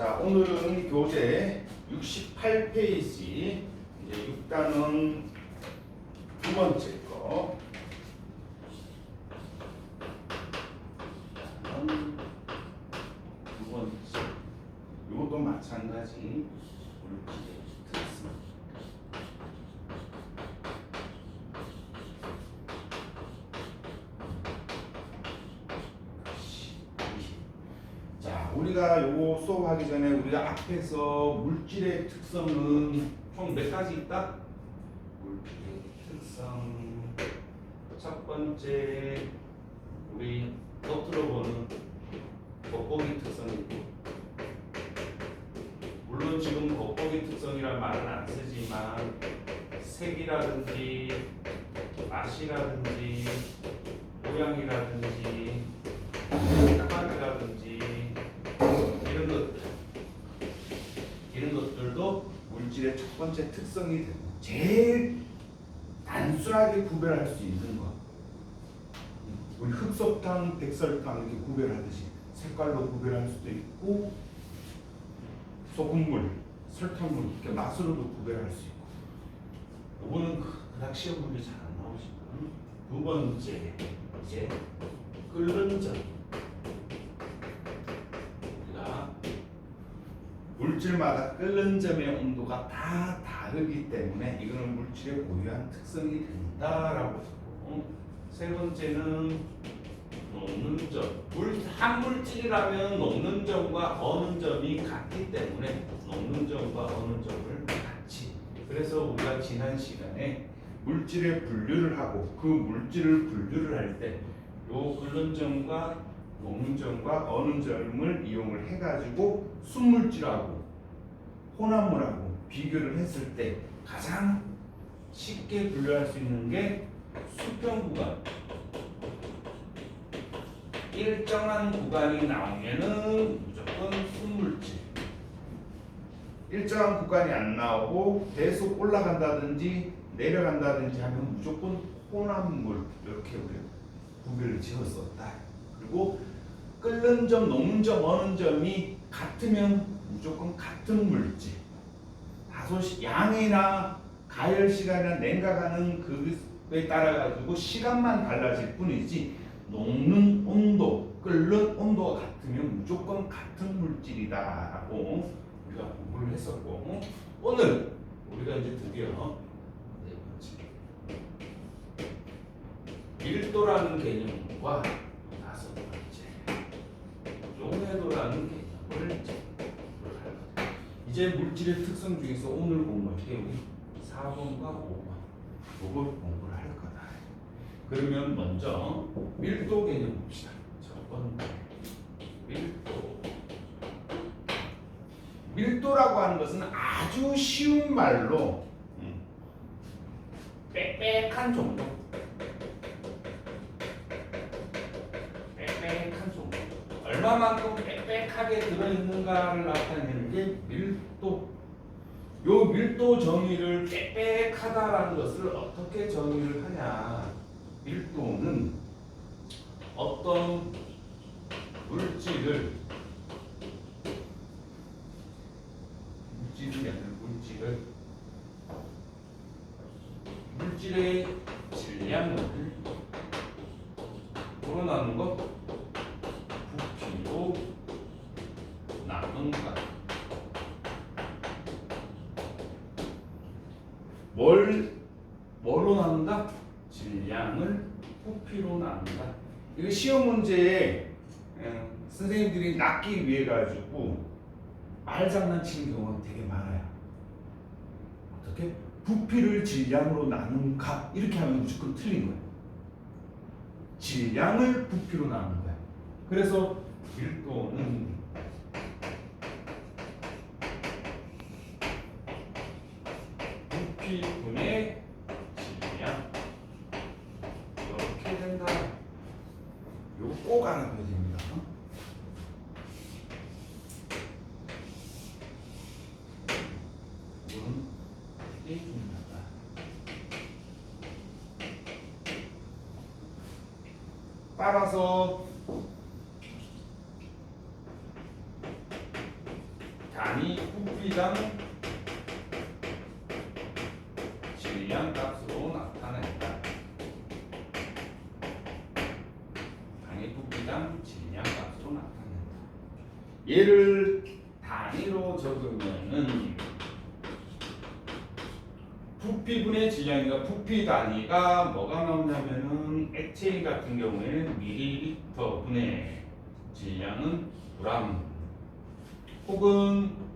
자, 오늘은 교재 68페이지 이제 6단원 두 번째 거. 두 번째. 이것도 마찬가지. 물질의 특성. 자, 우리가 요거 수업하기 전에 우리가 앞에서 물질의 특성은 총 몇 가지 있다? 물질의 특성. 첫 번째 우리 겉으로 보는 겉보기 특성이 있고, 물론 지금 겉보기 특성이란 말은 안 쓰지만 색이라든지 맛이라든지 모양이라든지 색깔이라든지 이런 것들도 물질의 첫 번째 특성이 되고, 제일 단순하게 구별할 수 있는 것. 우리 흑설탕, 백설탕 이렇게 구별하듯이 색깔로 구별할 수도 있고, 소금물, 설탕물 이렇게 맛으로도 구별할 수 있고. 이거는 그닥 시험 문제 잘 안 나오시거든. 두 번째 이제 끓는 점. 우리가 물질마다 끓는 점의 온도가 다 다르기 때문에 이거는 물질의 고유한 특성이 된다라고 했고, 세 번째는 녹는 점. 한 물질이라면 녹는 점과 어는 점이 같기 때문에 녹는 점과 어는 점을 같이. 그래서 우리가 지난 시간에 물질의 분류를 하고, 그 물질을 분류를 할 때 요 끓는 점과 녹는 점과 어는 점을 이용을 해가지고 순물질하고 혼합물하고 비교를 했을 때 가장 쉽게 분류할 수 있는 게 수평 구간. 일정한 구간이 나오면은 무조건 순물질. 일정한 구간이 안 나오고 계속 올라간다든지 내려간다든지 하면 무조건 혼합물. 이렇게 우리가 구별을 지었었다. 그리고 끓는 점, 녹는 점, 어는 점이 같으면 무조건 같은 물질. 다소 양이나 가열 시간이나 냉각하는 그에 따라 가지고 시간만 달라질 뿐이지, 녹는 온도, 끓는 온도가 같으면 무조건 같은 물질이다라고 우리가 공부를 했었고, 오늘 우리가 이제 드디어 네 번째 밀도라는 개념과 다섯 번째 용해도라는 개념을 공부를 할 거예요. 이제 물질의 특성 중에서 오늘 공부할 게 우리 4번과 5번 이걸 공부를 할 거다. 그러면 먼저 밀도 개념 봅시다. 첫 번째 밀도. 밀도라고 하는 것은 아주 쉬운 말로 빽빽한 정도. 빽빽한 정도. 얼마만큼 빽빽하게 들어있는가를 나타내는 게 밀도. 요 밀도 정의를 빽빽하다라는 것을 어떻게 정의를 하냐. 밀도는 어떤 물질을 물질의 질량을 불어나는 것, 부피로 나눈다. 뭘로 나눈다? 질량을 부피로 나눈다. 이거 시험 문제에 선생님들이 낚기 위해 가지고 말장난치는 경우가 되게 많아요. 어떻게? 부피를 질량으로 나눈 값 이렇게 하면 무조건 틀린 거예요. 질량을 부피로 나눈 거예요. 그래서 밀도는 부피분의 질량 이렇게 된다. 이거 꼭 알아둬야 됩니다. 따라서 부피당 질량 값으로 나타낸다. 강의 부피당 질량 값으로 나타낸다. 얘를 단위로 적으면은 부피분의 질량이니까 부피 단위가 뭐가 나오냐면은 액체 같은 경우에는 밀리리터 분의 질량은 그람 혹은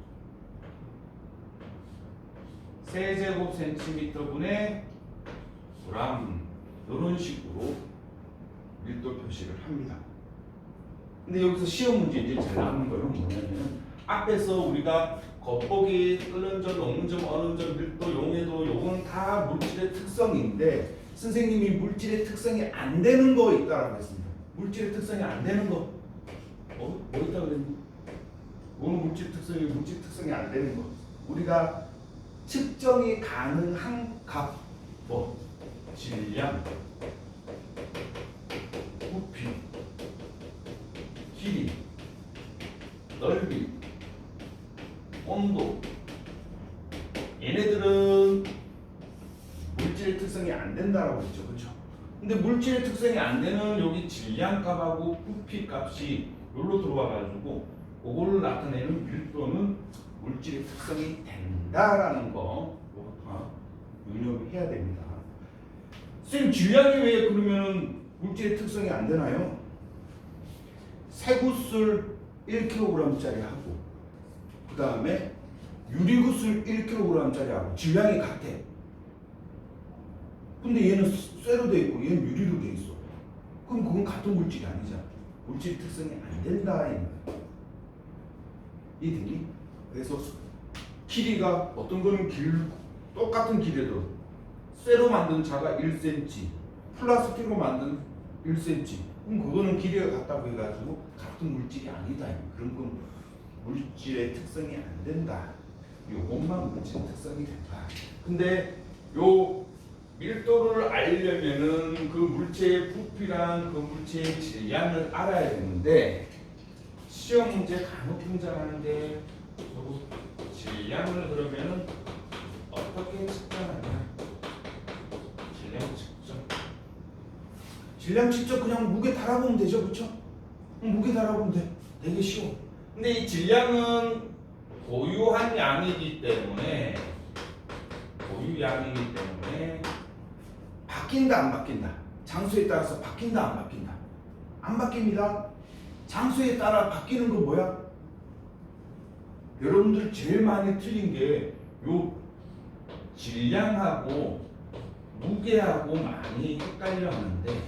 세제곱 센티미터 분의 그람 이런 식으로 밀도 표시를 합니다. 근데 여기서 시험 문제 이제 잘 나오는 거는 뭐냐면 앞에서 우리가 겉보기, 끓는 점, 녹는 점, 어는 점, 밀도, 용해도 요건 다 물질의 특성인데 선생님이 물질의 특성이 안 되는 거 있다라고 했습니다. 물질의 특성이 안 되는 거 뭐 있다고 그랬니? 뭐는 물질 특성이 안 되는 거 우리가 측정이 가능한 값 뭐 질량, 부피, 길이, 넓이, 온도 얘네들은 물질의 특성이 안 된다라고 했죠. 그렇죠? 근데 물질의 특성이 안 되는 여기 질량 값하고 부피 값이 여기로 들어와 가지고 그걸 나타내는 밀도는 물질의 특성이 된다라는 거 유념해야 됩니다. 선생님 질량이 왜 그러면 물질의 특성이 안 되나요? 쇠구슬 1kg짜리 하고 그 다음에 유리구슬 1kg짜리 하고 질량이 같아. 근데 얘는 쇠로 돼 있고 얘는 유리로 돼 있어. 그럼 그건 같은 물질이 아니잖아. 물질 특성이 안 된다. 이해되니? 그래서 길이가 어떤 거는 똑같은 길이도 쇠로 만든 자가 1cm, 플라스틱으로 만든 1cm. 그럼 그거는 길이가 같다고 해가지고 같은 물질이 아니다. 그런 건 물질의 특성이 안 된다. 요것만 물질 특성이 된다. 근데 요 밀도를 알려면은 그 물체의 부피랑 그 물체의 질량을 알아야 되는데 시험 문제 간혹 등장하는데 질량을 그러면은 어떻게 측정하냐? 질량 측정 그냥 무게 달아보면 되죠, 그렇죠? 무게 달아보면 돼. 되게 쉬워. 근데 이 질량은 고유한 양이기 때문에 바뀐다 안 바뀐다. 장소에 따라서 바뀐다 안 바뀐다. 안 바뀝니다. 장소에 따라 바뀌는 건 뭐야? 여러분들 제일 많이 틀린 게 요 질량하고 무게하고 많이 헷갈려 하는데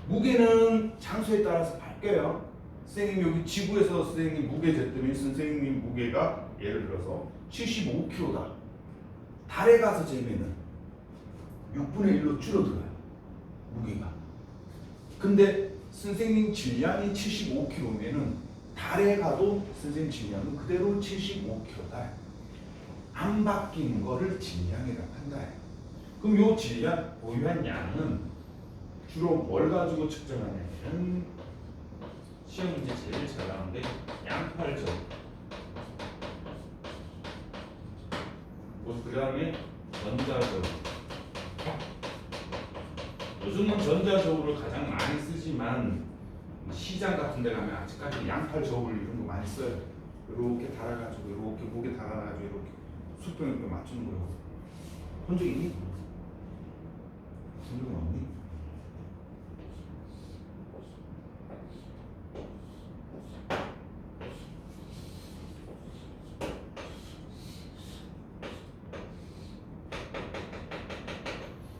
무게는 장소에 따라서 바뀌어요. 선생님 여기 지구에서 선생님 무게 쟀더니 선생님 무게가 예를 들어서 75kg다. 달에 가서 재면은 6분의 1로 줄어들어요. 무게가. 근데 선생님 질량이 75kg면은 달에 가도 선생님 질량은 그대로 75kg다. 안 바뀌는 거를 질량이라고 한다. 그럼 요 질량, 고유한 양은 주로 뭘 가지고 측정하냐면 시험 문제 제일 잘 나오는데 양팔적. 그 다음에 전자적. 요즘은 전자적으로 가장 많이 쓰지만 시장 같은 데 가면 아직까지 양팔 저울 이런 거 많이 써요. 이렇게 달아가지고 이렇게 목에 달아가지고 이렇게 수평 이렇게 맞추는 거라고. 본 적 있니? 본 적은 없니?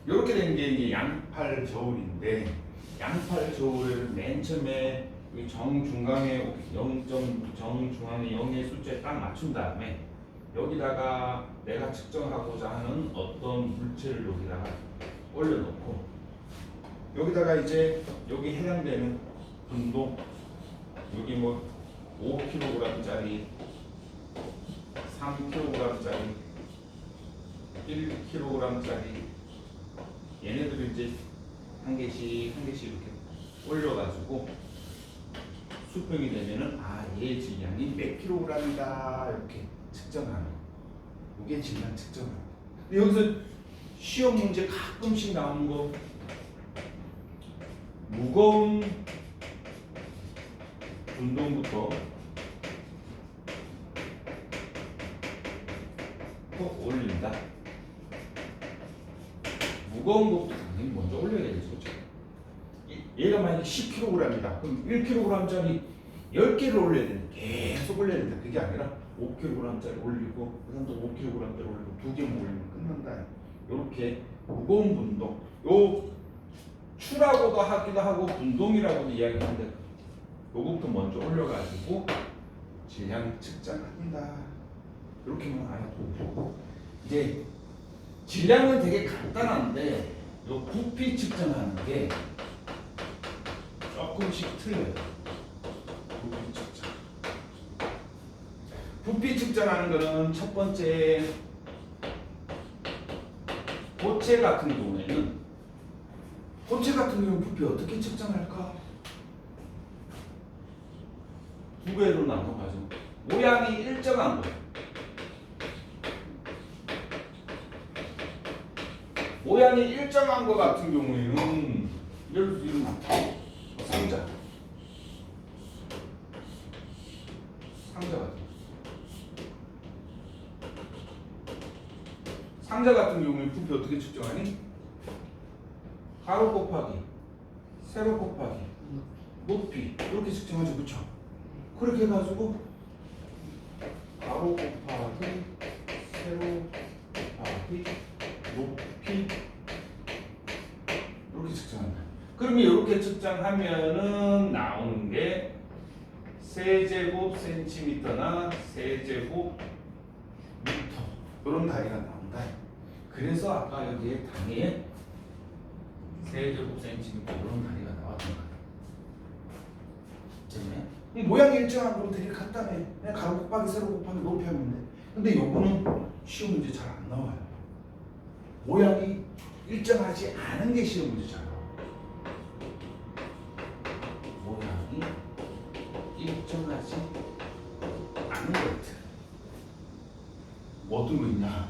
이렇게 된 게 이게 양팔 저울인데 양팔 저울을 맨 처음에 정중앙에 0.정중앙에 0의 숫자에 딱 맞춘 다음에 여기다가 내가 측정하고자 하는 어떤 물체를 여기다가 올려놓고 여기다가 이제 여기 해당되는 분도 여기 뭐 5kg짜리 3kg짜리 1kg짜리 얘네들을 이제 한 개씩 이렇게 올려가지고 수평이 되면은 얘의 질량이 몇 킬로그램이다 이렇게 측정하는 거. 이게 질량 측정을. 근데 여기서 시험 문제 가끔씩 나오는 거 무거운 운동부터 꼭 올린다. 무거운 것부터 당연히 먼저 올려야 되죠. 그렇죠? 얘가 만약에 10kg이다. 그럼 1kg짜리 10개를 올려야 된다. 계속 올려야 된다. 그게 아니라 5kg짜리 올리고 그 다음에 5kg짜리 올리고 2개만 올리면 끝난다. 이렇게 무거운 운동. 요 추라고도 하기도 하고 운동이라고도 이야기하는데 요것부터 먼저 올려가지고 질량 측정합니다. 이렇게만 알아두고 이제 질량은 되게 간단한데 요 부피 측정하는 게 조금씩 틀려요. 부피 측정. 부피 측정하는 거는 첫 번째 고체 같은 경우에는 부피 어떻게 측정할까? 두 개로 나눠가지고 모양이 일정한 거예요. 모양이 일정한 거 같은 경우에는 예를 들면 상자 같은 경우에 부피 어떻게 측정하니? 가로 곱하기 세로 곱하기 높이 이렇게 측정하죠. 그쵸? 그렇게 해가지고 가로 곱하기 세로 곱하기 높이 이렇게 측정한다. 그러면 이렇게 측정하면은 나오는 게 세제곱 센티미터나 세제곱 미터 이런 단위가 나온다. 그래서 아까 여기에 단위에 세제곱 센티미터 이런 단위가 나왔던 거예요. 됐네? 모양이 일정한 거로 되게 간단해. 그냥 가로 곱하기 세로 곱하기 높이 하면 돼. 근데 요거는 시험 문제 잘 안 나와요. 모양이 일정하지 않은 게 시험 문제 잘 나와요. 모양이 일정하지 않은 것들. 뭐 어떤 거 있냐?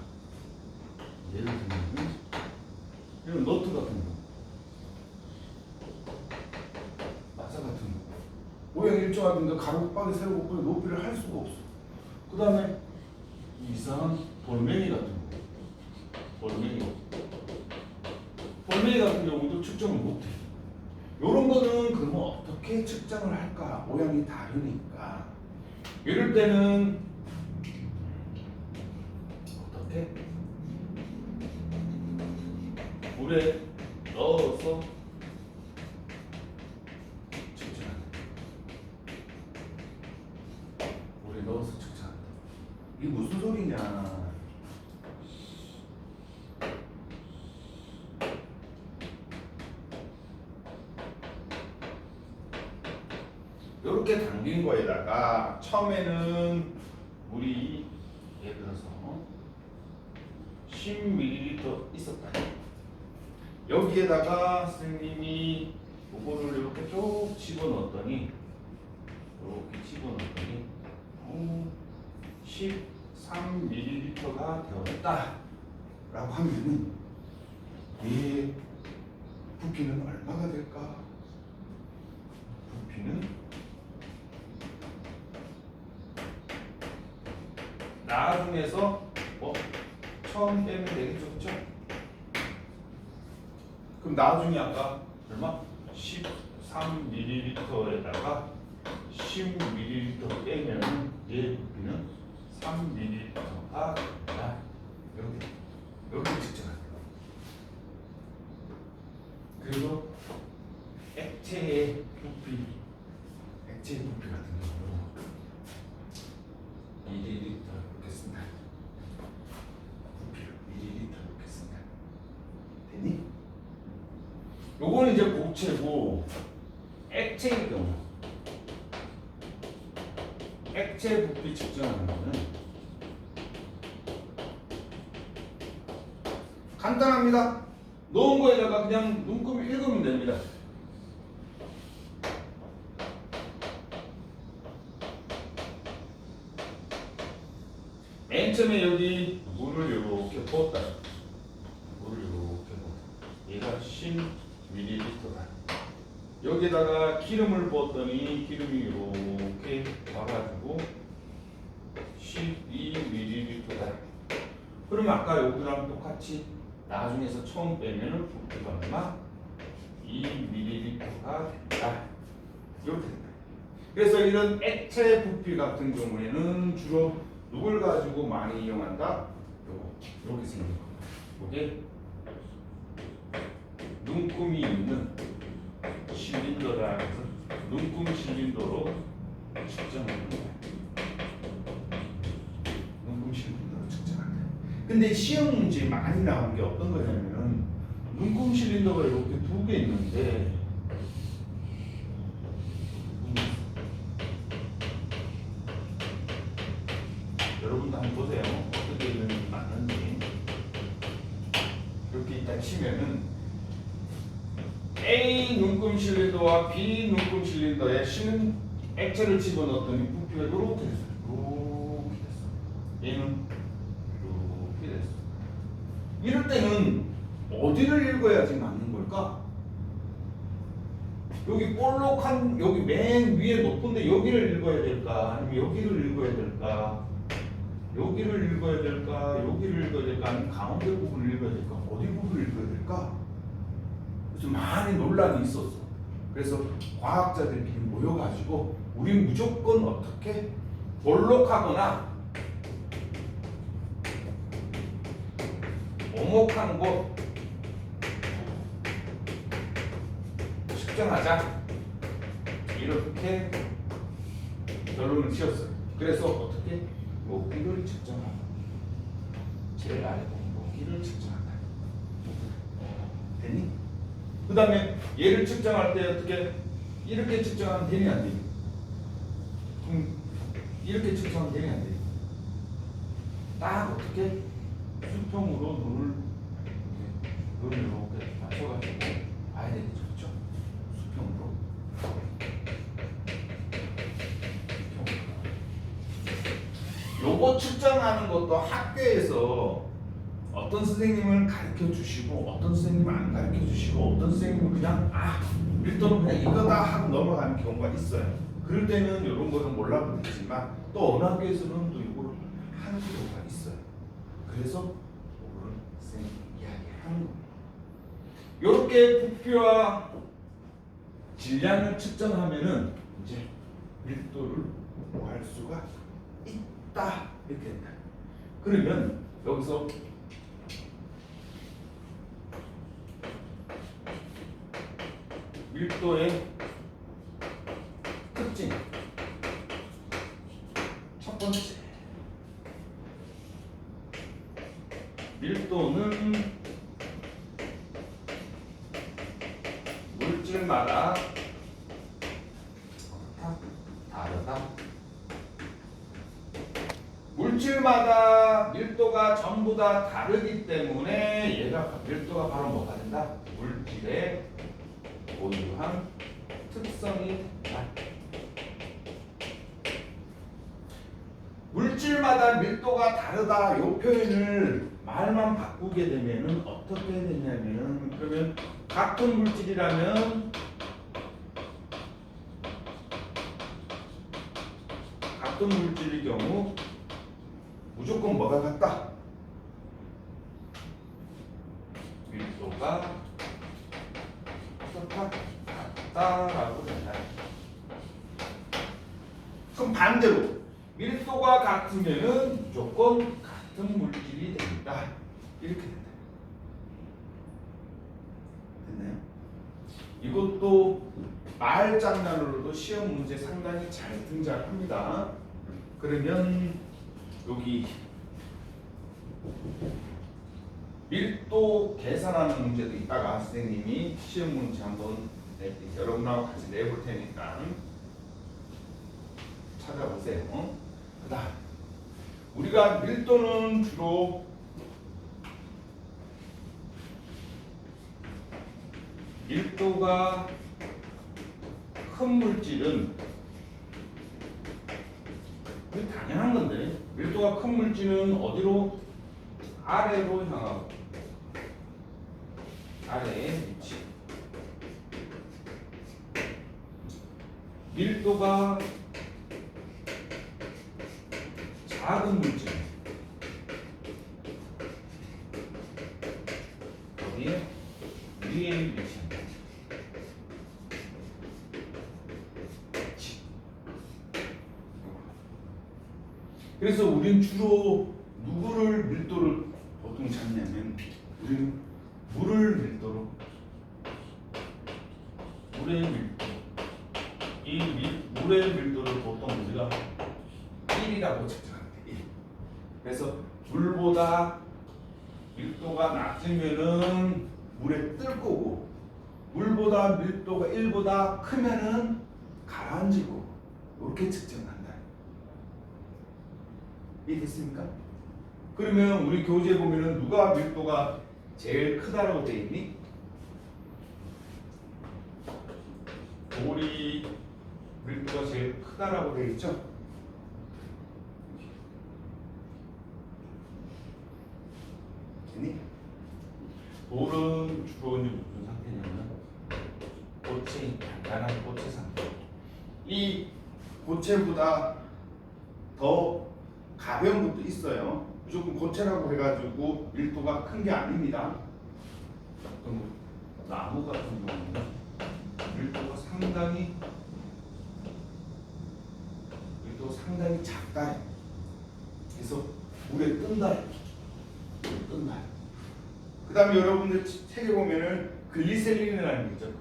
예를 들면 이런 너트 같은 거, 마사 같은 거. 모양이 일정하던데 가로 곱하기 세로 곱하기 높이를 할 수가 없어. 그 다음에 이상한 돌멩이 같은 거. 돌멩이 같은 경우도 측정을 못해. 요런 거는 그러면 어떻게 측정을 할까? 모양이 다르니까. 이럴 때는 어떻게? 물에 넣어서 측정한다. 물에 넣어서 측정한다. 이게 무슨 소리냐? 이렇게 담긴 거에다가 처음에는 물이 예를 들어서 10ml 있었다. 여기에다가 선생님이 요거를 이렇게 쭉 집어넣었더니 13ml가 되었다 라고 하면은 얘 부피는 얼마가 될까? 부피는 나중에서 처음 빼면 되겠죠, 그쵸? 그럼 나중에 아까 얼마? 13ml에다가 10ml 빼면 얘 부피는 3ml가 된다. 이렇게 측정할게요. 그리고 액체의 부피 같은 경우는 1ml 넣겠습니다. 부피를 1ml 넣겠습니다. 됐니? 요거는 이제 고체고, 액체의 경우 액체 부피 측정하는 거는 간단합니다. 넣은 거에다가 그냥 눈금 읽으면 됩니다. 맨 처음에 여기 10ml다. 여기다가 기름을 부었더니 기름이 이렇게 와가지고 12ml다. 그러면 아까 여기랑 똑같이 나중에서 처음 빼면은 부피가 얼마? 2ml가 된다. 이렇게 된다. 그래서 이런 액체 부피 같은 경우에는 주로 누굴 가지고 많이 이용한다? 이렇게 생긴 겁니다. 이게 눈금이 있는 실린더라 해서 눈금 실린더로 측정하는 거예요. 눈금 실린더로 측정한다. 근데 시험 문제에 많이 나온 게 어떤 거냐면은 눈금 실린더가 이렇게 두 개 있는데 여러분도 한번 보세요. 어떻게 이름이 맞는지. 이렇게 있다 치면은 A 눈금 실린더와 B 눈금 실린더에 실린 액체를 집어넣었더니 부피가 이렇게 됐어요. 이렇게 됐어. 얘는 이렇게 됐어. 이럴 때는 어디를 읽어야지 맞는 걸까? 여기 볼록한 여기 맨 위에 높은데 여기를 읽어야 될까? 아니면 여기를 읽어야 될까? 여기를 읽어야 될까? 여기를 읽어야 될까? 아니면 가운데 부분을 읽어야 될까? 어디 부분을 읽어야 될까? 그래서 많이 논란이 있었어. 그래서 과학자들끼리 모여가지고 우리 무조건 어떻게 볼록하거나 오목한 곳 측정하자 이렇게 결론을 지었어요. 그래서 어떻게 높이를 측정하고 제일 아래 높이를 측정한다. 됐니? 그 다음에 얘를 측정할 때 어떻게 이렇게 측정하면 되니 안 되니? 이렇게 측정하면 되니 안 되니? 딱 어떻게 수평으로 눈을 이렇게 맞춰가지고 봐야 되겠죠, 그렇죠? 수평으로. 요거 측정하는 것도 학교에서 어떤 선생님은 가르쳐 주시고 어떤 선생님은 안 가르쳐 주시고 어떤 선생님은 그냥 밀도는 그냥 이거다 하고 넘어가는 경우가 있어요. 그럴 때는 이런 거는 몰라도 되지만 또 어느 학교에서는 또 이걸 하는 경우가 있어요. 그래서 오늘 선생님 이야기하는 겁니다. 이렇게 부피와 질량을 측정하면은 이제 밀도를 구할 수가 있다 이렇게 된다. 그러면 여기서 밀도의 특징 첫 번째, 밀도는 물질마다 다르다. 물질마다 밀도가 전부 다 다르기 때문에 얘가 밀도가 바로 뭐가 된다? 물질의 고유한 특성이 된다. 물질마다 밀도가 다르다. 이 표현을 말만 바꾸게 되면은 어떻게 되냐면은 그러면 같은 물질이라면 같은 물질의 경우 무조건 뭐가 같다? 밀도가 같다라고 된다. 그럼 반대로 밀도가 같으면은 무조건 같은 물질이 된다. 이렇게 된다. 됐나요? 이것도 말장난으로도 시험 문제 상당히 잘 등장합니다. 그러면 여기 밀도 계산하는 문제도 있다가 선생님이 시험 문제 한번 여러분하고 같이 내볼 테니까 찾아보세요. 그 다음 우리가 밀도는 주로 밀도가 큰 물질은 당연한 건데 밀도가 큰 물질은 어디로? 아래로 향하고 아래에 위치. 밀도가 작은 물질 거기에 위에 위치한다. 그래서 우린 주로 누구를 밀도를 보통 찾냐면 우리는 물을 밀도로 물의 밀도 물의 밀도를 보통 우리가 1이라고 측정합니다. 1. 그래서 물보다 밀도가 낮으면은 물에 뜰 거고 물보다 밀도가 1보다 크면은 가라앉을 거고 이렇게 측정한다. 이해됐습니까? 그러면 우리 교재에 보면은 누가 밀도가 제일 크다라고 돼 있니? 돌이 밀도가 제일 크다라고 돼 있죠? 됐니? 돌은 주로 이제 무슨 상태냐면 고체, 간단한 고체 상태. 이 고체보다 더 가벼운 것도 있어요. 무조건 고체라고 해가지고 밀도가 큰 게 아닙니다. 나무 같은 경우는 밀도가 상당히 작다. 그래서 물에 뜬다. 그 다음에 여러분들 책에 보면은 글리세린이라는 게 있죠.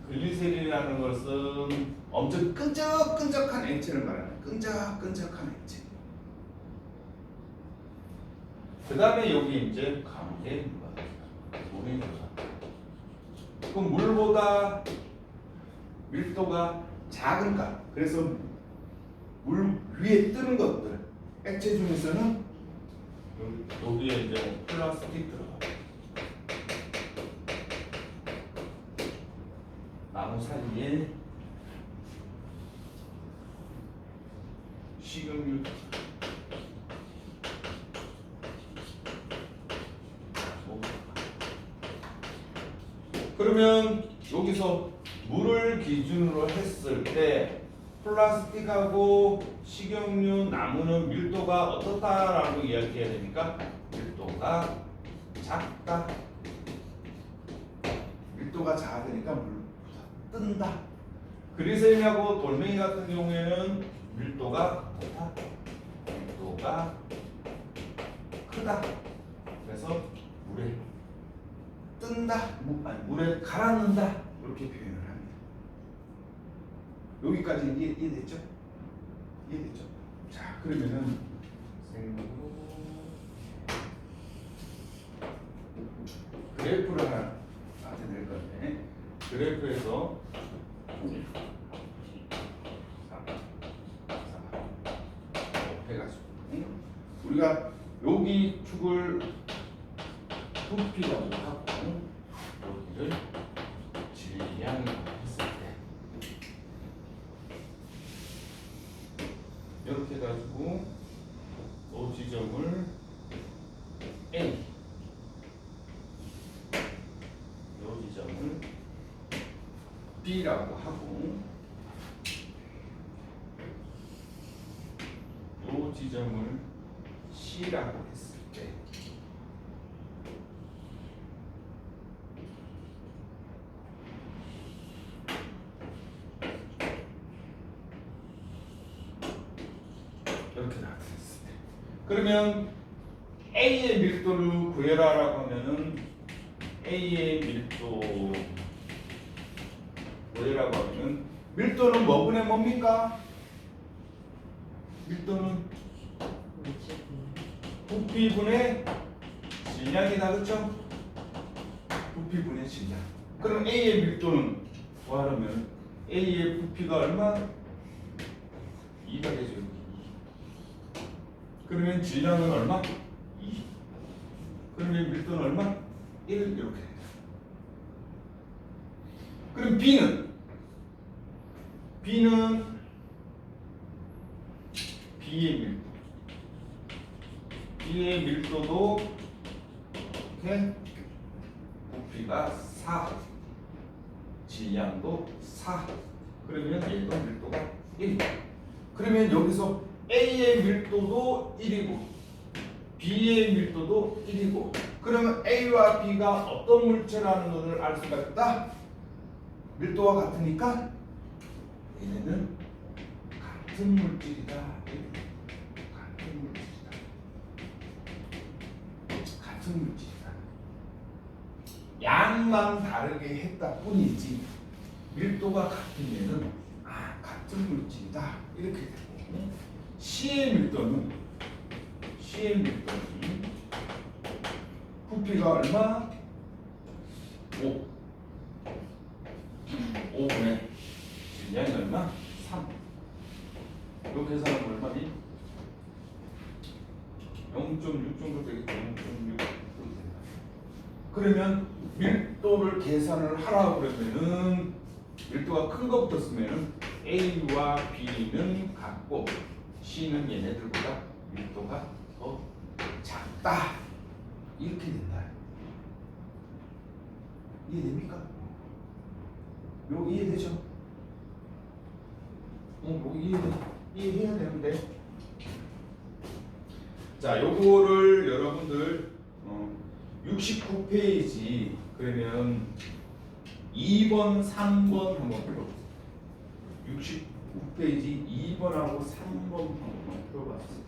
글리세린이라는 것은 엄청 끈적끈적한 액체를 말합니다. 끈적끈적한 액체. 그 다음에 여기 이제 감개무가 그럼 물보다 밀도가 작은가? 그래서 물 위에 뜨는 것들 액체 중에서는 여기에 이제 플라스틱 들어가요. 나무 사이에 식용유 그러면 여기서 물을 기준으로 했을 때 플라스틱하고 식용유, 나무는 밀도가 어떻다라고 이야기해야 되니까 밀도가 작다. 밀도가 작으니까 물보다 뜬다. 그리셀린하고 돌멩이 같은 경우에는 밀도가 크다. 밀도가 크다. 그래서 물에 뜬다. 물에 가라앉는다. 이렇게 표현을 합니다. 여기까지 이해됐죠? 이해됐죠? 자, 그러면은 그래프를 하나 낼 건데 그래프에서 해가지고 우리가 여기 축을 부피라고 하고 여기를 질량이라고 했을 때 이렇게 해가지고 이 지점을 A 이 지점을 B라고 하고 이 지점을 C라고 했을 때 이렇게 나타냈을 때 그러면 A의 밀도를 구해라라고 하면은 A의 밀도 구해라고 하면은 밀도는 뭐분의 뭡니까? 밀도는 부피분의 질량이다. 그렇죠? 부피분의 질량. 그럼 A의 밀도는 구하려면 A의 부피가 얼마? 2가 되죠. 그러면 질량은 얼마? 2. 그러면 밀도는 얼마? 1 이렇게 됩니다. 그럼 B는 B의 밀도도 이렇게 부피가 4, 질량도 4. 그러면 얘도 밀도가 1. 그러면 여기서 A의 밀도도 1이고 B의 밀도도 1이고 그러면 A와 B가 어떤 물체라는 것을 알 수가 있다. 밀도가 같으니까 얘네는 같은 물질이다. 같은 물질이다. 같은 물질이다. 양만 다르게 했다 뿐이지 밀도가 같으면은 같은 물질이다. 이렇게 되고 C의 밀도는 부피가 얼마? 5분의 질량이 얼마? 3. 이 계산은 얼마니? 0.6 정도 되겠죠. 0.6 그러면 밀도를 계산을 하라고 그러면은 밀도가 큰 것부터 쓰면은 A와 B는 같고 C는 얘네들보다 밀도가 더 작다. 이렇게 된다. 이해됩니까? 요 이해되죠? 이해해야 되는데. 자, 요거를 여러분들 69페이지 그러면 2번, 3번 한번 풀어보세요. 69페이지 2번하고 3번 한번 풀어봤어요.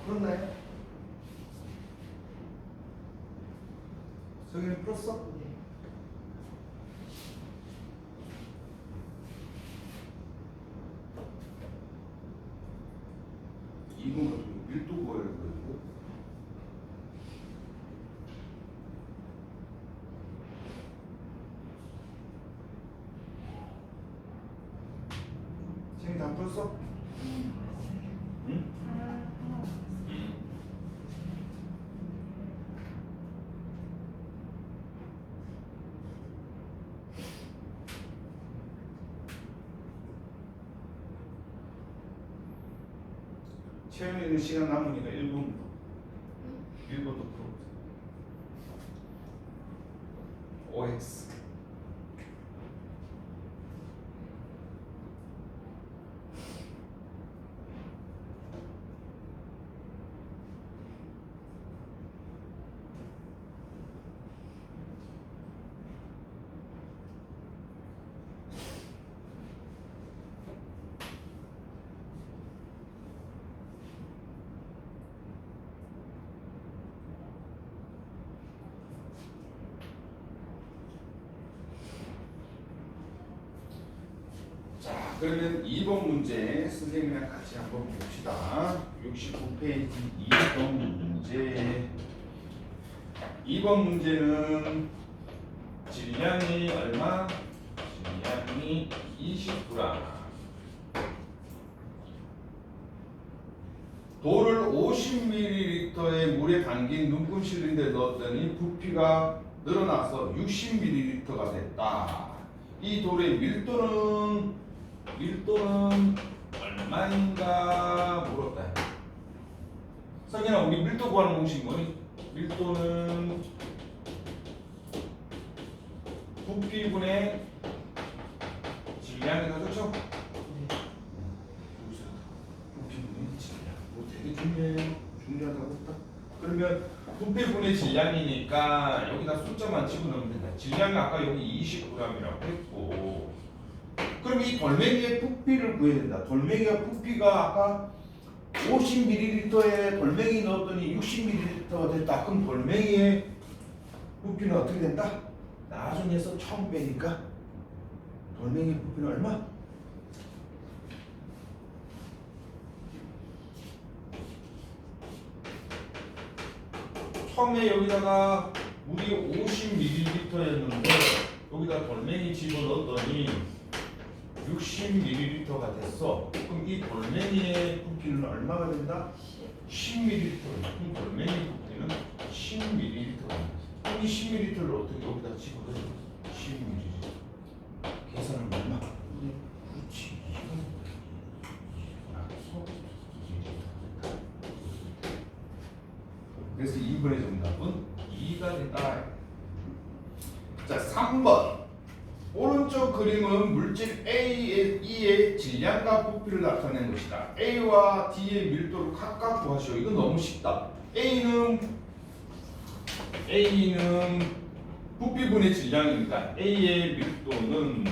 풀었나요? 성현이 풀었어? 이건 밀도 구하려고 그러고 성현이 다 풀었어? 응? 채용에 있는 시간 남으니까 1분 더 풀어보세요. OX 그러면 2번 문제 선생님이랑 같이 한번 봅시다. 69페이지 2번 문제. 2번 문제는 질량이 얼마? 질량이 20g. 돌을 50ml의 물에 담긴 눈금 실린더에 넣었더니 부피가 늘어나서 60ml가 됐다. 이 돌의 밀도는 얼마인가 물었다. 성현아, 우리 밀도 구하는 공식이 뭐니? 밀도는 부피분의 질량이다, 그렇죠? 부피분의 질량. 뭐 되게 중요하다고 했다. 그러면 부피분의 질량이니까 여기다 숫자만 집어넣으면 된다. 질량이 아까 여기 20g이라고 했고, 그럼 이 돌멩이의 부피를 구해야 된다. 돌멩이가 부피가 아까 50ml에 돌멩이 넣었더니 60ml가 됐다. 그럼 돌멩이의 부피는 어떻게 된다? 나중에서 처음 빼니까 돌멩이 부피는 얼마? 처음에 여기다가 물이 50ml였는데 여기다 돌멩이 집어넣었더니 60ml가 됐어. 그럼 이 돌멩이의 부피는 얼마가 된다? 10ml. 그럼 돌멩이 부피는 10ml가 된다. 그럼 이 10ml를 어떻게 여기다 집어넣어? 10ml. 계산은 얼마? 그렇지. 그래서 2번의 정답은 2가 된다. 자, 3번. 오른쪽 그림은 물질 A의 질량과 부피를 나타낸 것이다. A와 D의 밀도를 각각 구하시오. 이거 너무 쉽다. A는 부피분의 질량이니까 A의 밀도는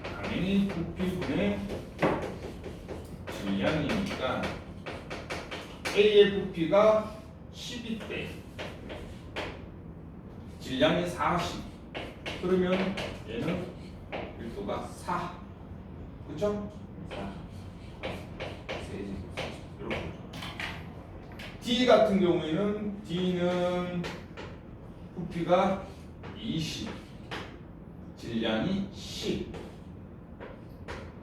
당연히 부피분의 질량이니까 A의 부피가 12대 질량이 40. 그러면 얘는 밀도가 4. 그렇죠? 4. 이렇게. D 같은 경우에는 D는 부피가 20. 질량이 10.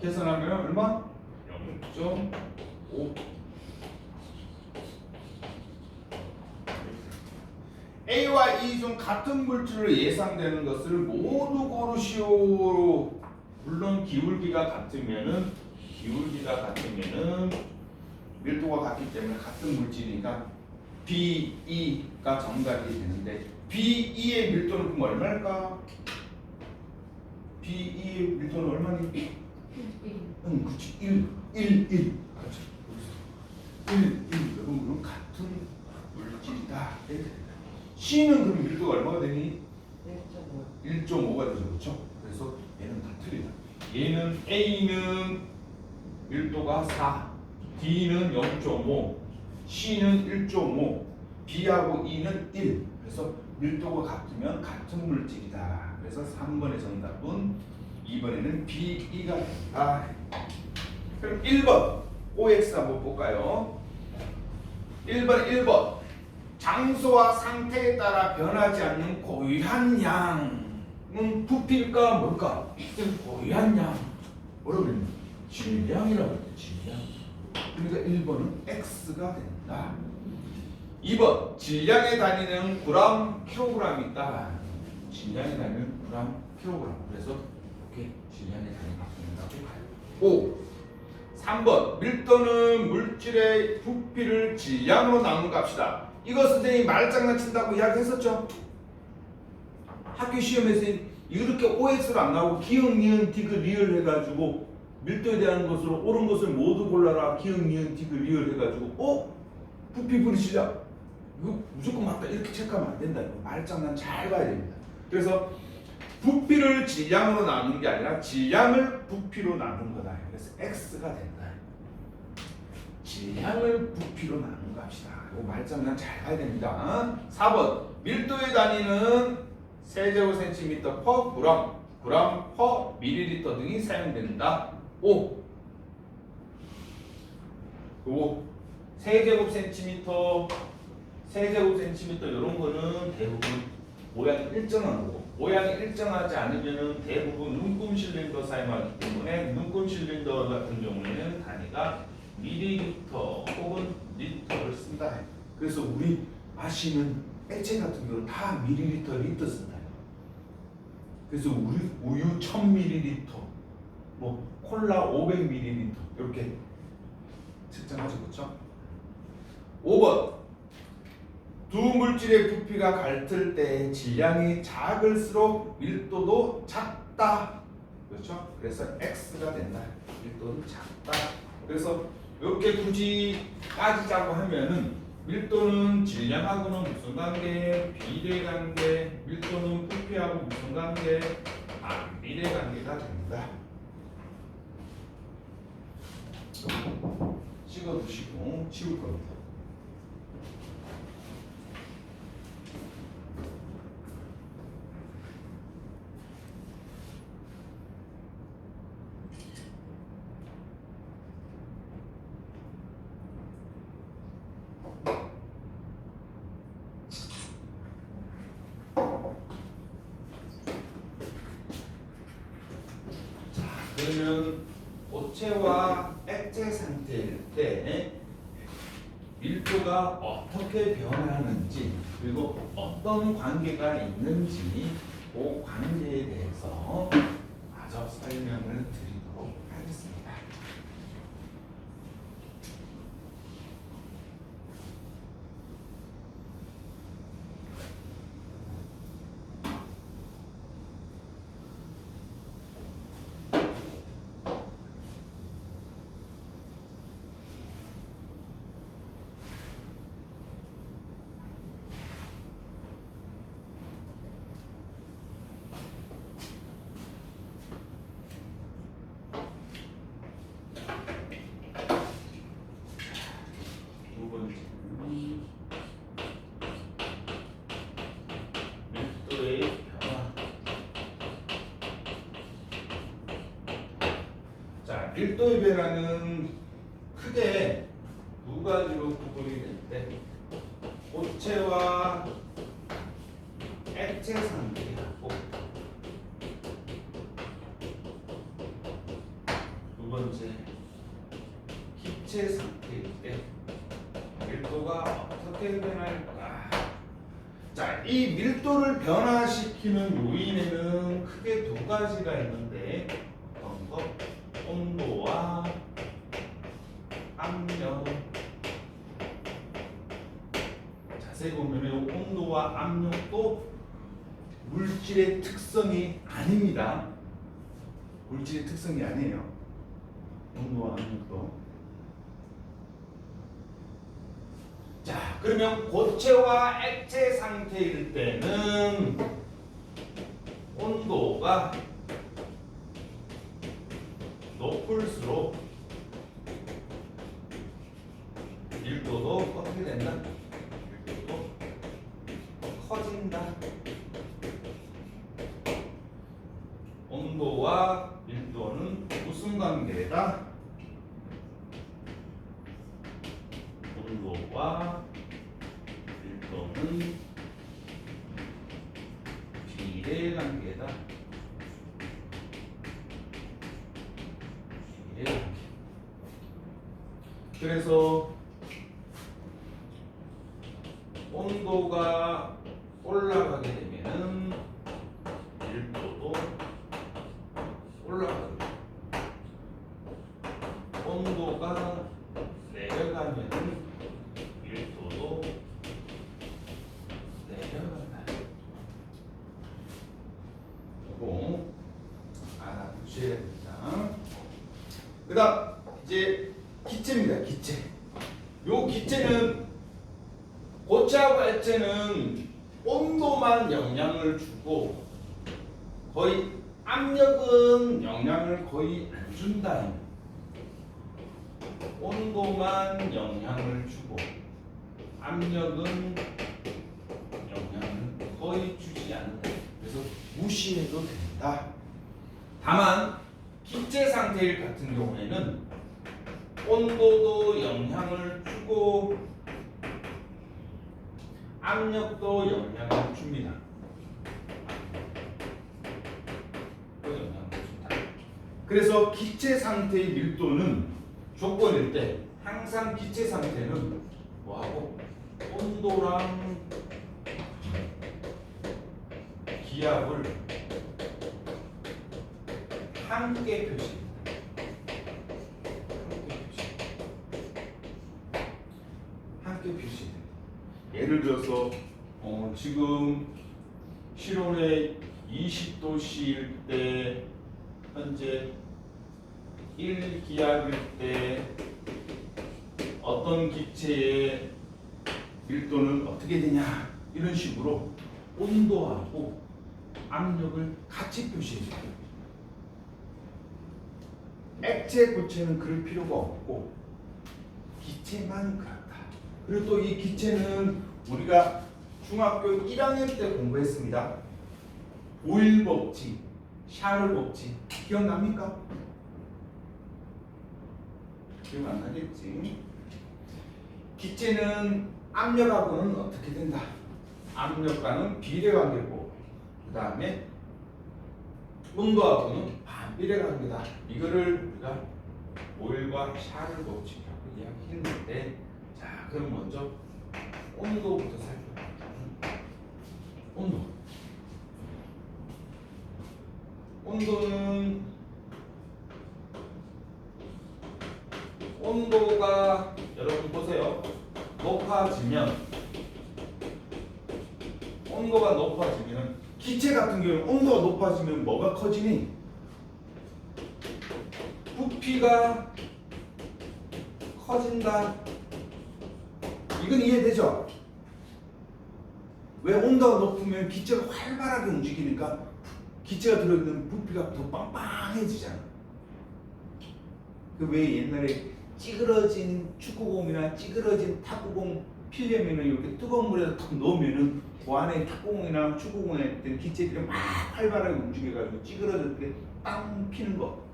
계산하면 얼마? 0.5. A와 E 중 같은 물질로 예상되는 것을 모두 고르시오. 물론 기울기가 같으면은 밀도가 같기 때문에 같은 물질이니까 B, E가 정답이 되는데 B, E의 밀도는 그럼 얼마일까? B, E의 밀도는 얼마니? 1. 응, 그렇지. 1. 그렇죠. 1. 여러분, 같은 물질이다. C는 그럼 밀도가 얼마가 되니? 1.5가 되죠, 그렇죠? 그래서 얘는 다 틀리다. 얘는 A는 밀도가 4, D는 0.5, C는 1.5, B하고 E는 1. 그래서 밀도가 같으면 같은 물질이다. 그래서 3번의 정답은 2번에는 B, E가 된다. 그럼 1번 OX 한번 볼까요? 1번. 장소와 상태에 따라 변하지 않는 고유한 양은 부피일까 뭘까? 고유한 양. 뭐라고 그랬냐? 질량이라고 했대. 질량. 그러니까 1번은 X가 된다. 2번. 질량의 단위는 그램, 킬로그램이다. 질량의 단위는 그램, 킬로그램. 그래서 이렇게 질량의 단위가 바뀐다고 봐요. 5. 3번. 밀도는 물질의 부피를 질량으로 나눈 값이다. 이거 선생님이 말장난친다고 이야기했었죠? 학교 시험에서 이렇게 OX로 안 나오고 기억, 니은, 디귿, 리을 해가지고 밀도에 대한 것으로 옳은 것을 모두 골라라. 기억, 니은, 디귿, 리을 해가지고 부피분의 질량 이거 무조건 맞다 이렇게 체크하면 안 된다. 이거 말장난 잘 봐야 됩니다. 그래서 부피를 질량으로 나누는 게 아니라 질량을 부피로 나눈 거다. 그래서 X가 된다. 질량을 부피로 나눈 값이다. 이거 말장난 잘 봐야 됩니다. 4번. 밀도의 단위는 세제곱센티미터 퍼 그램, 그램 퍼 밀리리터 등이 사용된다. 5. 요 세제곱센티미터 이런 거는 대부분 모양이 일정한 거고, 모양이 일정하지 않으면은 대부분 눈금 실린더 사용하기 때문에 눈금 실린더 같은 경우에는 단위가 밀리리터 혹은 리터를 쓴다. 그래서 우리 마시는 액체 같은 경우 다 밀리리터, 리터 쓴다. 그래서 우리 우유 1000ml, 뭐 콜라 500ml 이렇게 측정하죠, 그렇죠? 5번. 두 물질의 부피가 같을 때 질량이 작을수록 밀도도 작다. 그렇죠? 그래서 X가 된다. 밀도는 작다. 그래서 이렇게 굳이 따지자고 하면은 밀도는 질량하고는 무슨 관계? 비례 관계. 밀도는 부피하고 무슨 관계? 비례 관계가 됩니다. 찍어두시고 치울 겁니다. 그러면 고체와 액체 상태일 때 밀도가 어떻게 변하는지 그리고 어떤 관계가 있는지 그 관계에 대해서 마저 설명을 드리도록 하겠습니다. 밀도의 변화. 자, 밀도의 변화는 크게 두 가지로 구분이 되는데 고체와 액체 상태하고 두 번째 기체 상태일 때 밀도가 어떻게 변할까? 자, 이 밀도를 변화시키는 요인에는 크게 두 가지가 있는데 어떤 거? 온도와 압력. 자세히 보면 온도와 압력도 물질의 특성이 아닙니다. 물질의 특성이 아니에요. 온도와 압력도. 자, 그러면 고체와 액체 상태일 때는 온도가 높을수록 밀도도 어떻게 된다? 밀도도 커진다. 온도와 밀도는 무슨 관계다? 온도와 밀도는 비례 관계다. 비례 관계. 그래서 온도가 올라가게 되면은 밀도도 올라가게 됩니다. 온도가 내려가면은 밀도도 내려간다. 이거 알아두셔야 됩니다. 그 다음 이제 기체입니다. 기체. 요 기체는 고체하고 액체는 온도만 영향을 주고 거의 압력은 영향을 거의 안 준다. 온도만 영향을 주고 압력은 영향을 거의 주지 않는다. 그래서 무시해도 된다. 다만 기체 상태일 같은 경우에는 온도도 영향을 주고 압력도 영향을 줍니다. 또 영향을 준다. 그래서 기체 상태의 밀도는 조건일 때 항상 기체 상태는 뭐하고 온도랑 기압을 함께 표시합니다. 함께 표시합니다. 예를 들어서 지금 실온에 20도씨일 때 현재 1기압일 때 어떤 기체의 밀도는 어떻게 되냐 이런 식으로 온도하고 압력을 같이 표시해줘요. 액체 고체는 그럴 필요가 없고 기체만 그렇다. 그리고 또 이 기체는 우리가 중학교 1학년 때 공부했습니다. 보일 법칙, 샤를 법칙 기억납니까? 기억 안 나겠지? 기체는 압력하고는 어떻게 된다? 압력과는 비례관계고 그 다음에 온도하고는 반비례관계다. 이거를 우리가 보일과 샤를 법칙이라고 이야기했는데, 자 그럼 먼저 온도부터 살펴볼게요. 온도가 여러분 보세요. 온도가 높아지면 기체 같은 경우는 온도가 높아지면 뭐가 커지니? 부피가 커진다. 이건 이해되죠? 왜 온도가 높으면 기체가 활발하게 움직이니까 기체가 들어있는 부피가 더 빵빵해지잖아. 그 왜 옛날에 찌그러진 축구공이나 찌그러진 탁구공 피려면은 이렇게 뜨거운 물에다 탁 넣으면은 그 안에 탁구공이나 축구공에 있던 기체들이 막 활발하게 움직여가지고 찌그러질 때 빵 피는 거.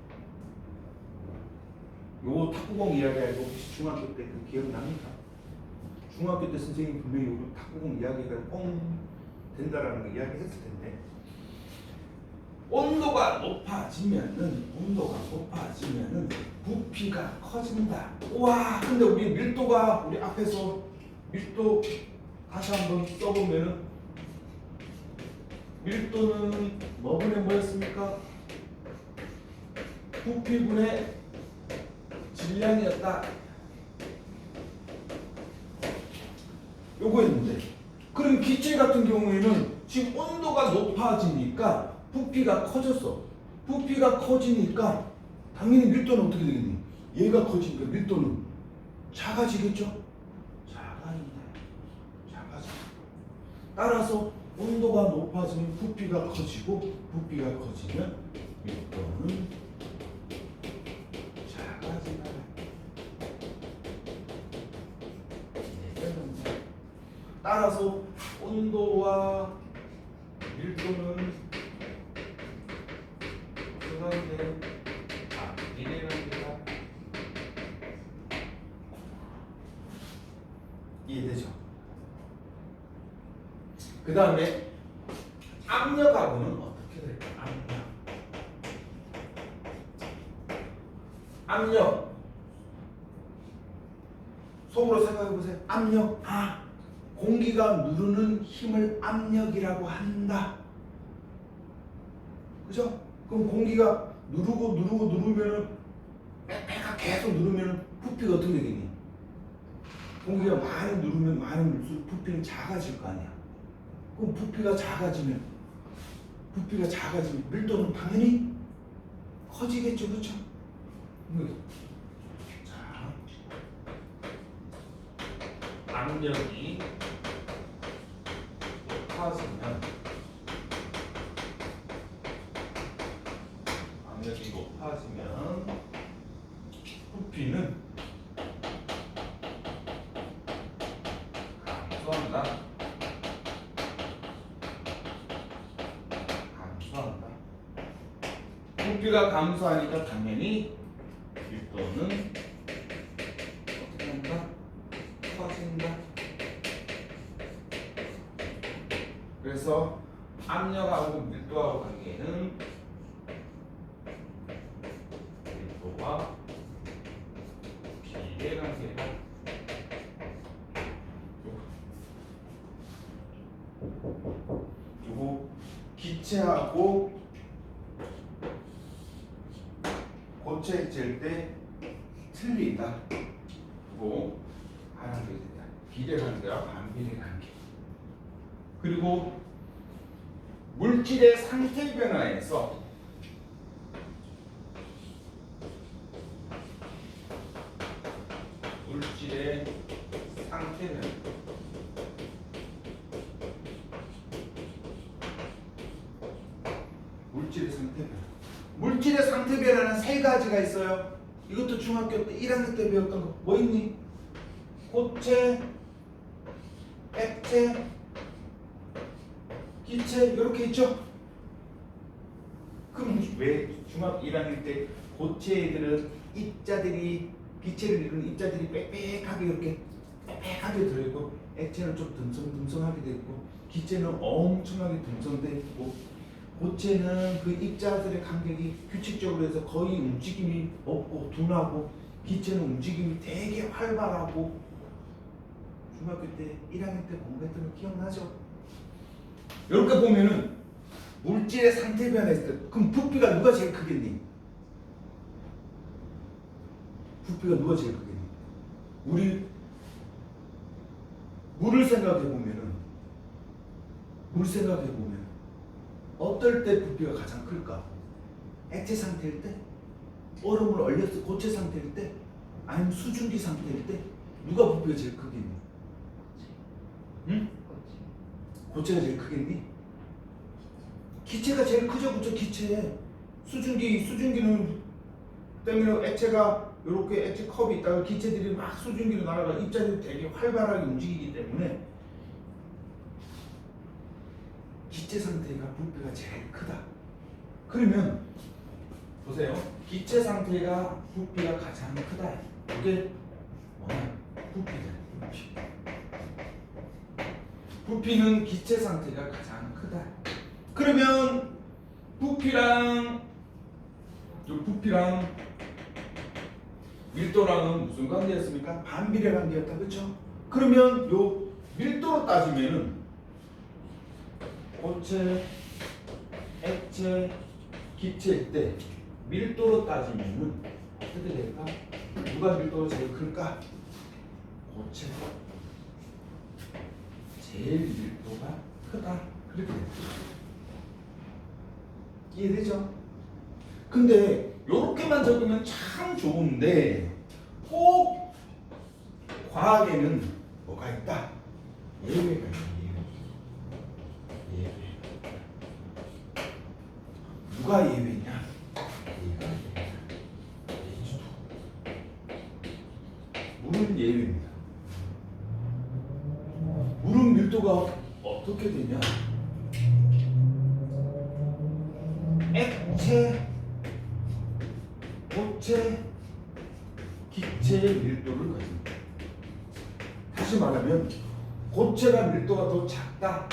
요거 탁구공 이야기하고 혹시 중학교 때 그 기억납니까? 중학교 때 선생님 분명히 요거 탁구공 이야기가 뻥 된다라는 거 이야기했을 텐데, 온도가 높아지면은 부피가 커진다. 우와, 근데 우리 밀도가 우리 앞에서 밀도 다시 한번 써보면은 밀도는 뭐분의 뭐였습니까? 부피분의 질량이었다. 요거였는데, 그럼 기체 같은 경우에는 지금 온도가 높아지니까 부피가 커졌어. 부피가 커지니까 당연히 밀도는 어떻게 되겠니? 얘가 커지니까 밀도는 작아지겠죠? 작아져. 따라서 온도가 높아지면 부피가 커지고, 부피가 커지면 밀도는 작아진다. 따라서 온도와 밀도는 그런데 비례관계다. 이해되죠? 그 다음에 압력하고는 어떻게 될까? 압력. 속으로 생각해 보세요. 압력. 공기가 누르는 힘을 압력이라고 한다. 그죠? 그럼 공기가 누르면은 빼가 계속 누르면은 부피가 어떻게 되겠니? 공기가 많이 누르면 많이 누를수록 부피는 작아질 거 아니야. 그럼 부피가 작아지면 밀도는 당연히 커지겠죠, 그렇죠? 자, 압력이 높아지면 부피는 감소한다. 부피가 감소하니까 당연히 밀도는 어떻게 한다? 커진다. 그래서 압력하고 밀도하고 관계는 밀도와 비례 관계다. 요거 기체하고 고체 액체일 때 틀리다. 그리고 하나 더 있다. 비례 관계와 반비례 관계. 그리고 물질의 상태 변화에서 물질의 상태 변화. 물질의 상태 변화. 물질의 상태 변화는 세 가지가 있어요. 이것도 중학교 때 1학년 때 배웠던 거 뭐 있니? 고체, 액체, 기체 이렇게 있죠? 그럼 왜 중학교 1학년 때 고체 애들은 입자들이 기체를 이루는 입자들이 빽빽하게 이렇게 빽빽하게 들어있고 액체는 좀 듬성듬성하게 되어 있고 기체는 엄청나게 듬성되어 있고 고체는 그 입자들의 간격이 규칙적으로 해서 거의 움직임이 없고 둔하고 기체는 움직임이 되게 활발하고 중학교 때 1학년 때 공부했던 거 기억나죠? 이렇게 보면은 물질의 상태 변화했을 때 그럼 부피가 누가 제일 크겠니? 부피가 누가 제일 크겠니? 우리 물을 생각해 보면은 물 생각해 보면 어떨 때 부피가 가장 클까? 액체 상태일 때? 얼음을 얼렸을 고체 상태일 때? 아니면 수증기 상태일 때? 누가 부피가 제일 크겠니? 응? 고체가 제일 크겠니? 기체가 제일 크죠, 그쵸? 기체. 수증기는 때문에 액체가 이렇게 액체 컵이 있다가 기체들이 막 수증기로 날아가 입자들이 되게 활발하게 움직이기 때문에 기체 상태가 부피가 제일 크다. 그러면 보세요. 기체 상태가 부피가 가장 크다. 이게 뭐냐? 부피다. 부피는 기체 상태가 가장 크다. 그러면 부피랑 밀도랑은 무슨 관계였습니까? 반비례 관계였다. 그렇죠? 그러면 요 밀도로 따지면은 고체, 액체, 기체일 때 밀도로 따지면은 어떻게 될까? 누가 밀도가 제일 클까? 고체. 제일 밀도가 크다. 그렇게 됩니다. 이해되죠? 근데 요렇게만 적으면 참 좋은데 꼭 과학에는 뭐가 있다? 예외가 있다. 예외. 누가 예외냐? 얘가 예외. 물은 예외입니다. 물은 밀도가 어떻게 되냐? 액체, 고체, 기체의 밀도를 가집니다. 다시 말하면 고체가 밀도가 더 작다.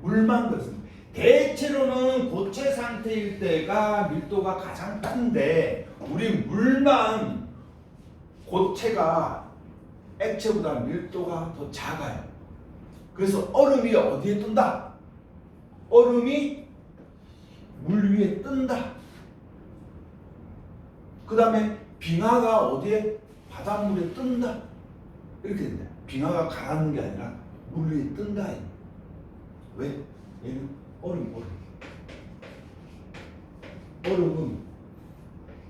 물만 그렇습니다. 대체로는 고체 상태일 때가 밀도가 가장 큰데 우리 물만 고체가 액체보다 밀도가 더 작아요. 그래서 얼음이 어디에 뜬다? 얼음이 물 위에 뜬다. 그 다음에 빙하가 어디에? 바닷물에 뜬다. 이렇게 된다. 빙하가 가라앉는 게 아니라 물 위에 뜬다. 왜? 얘는 얼음. 얼음은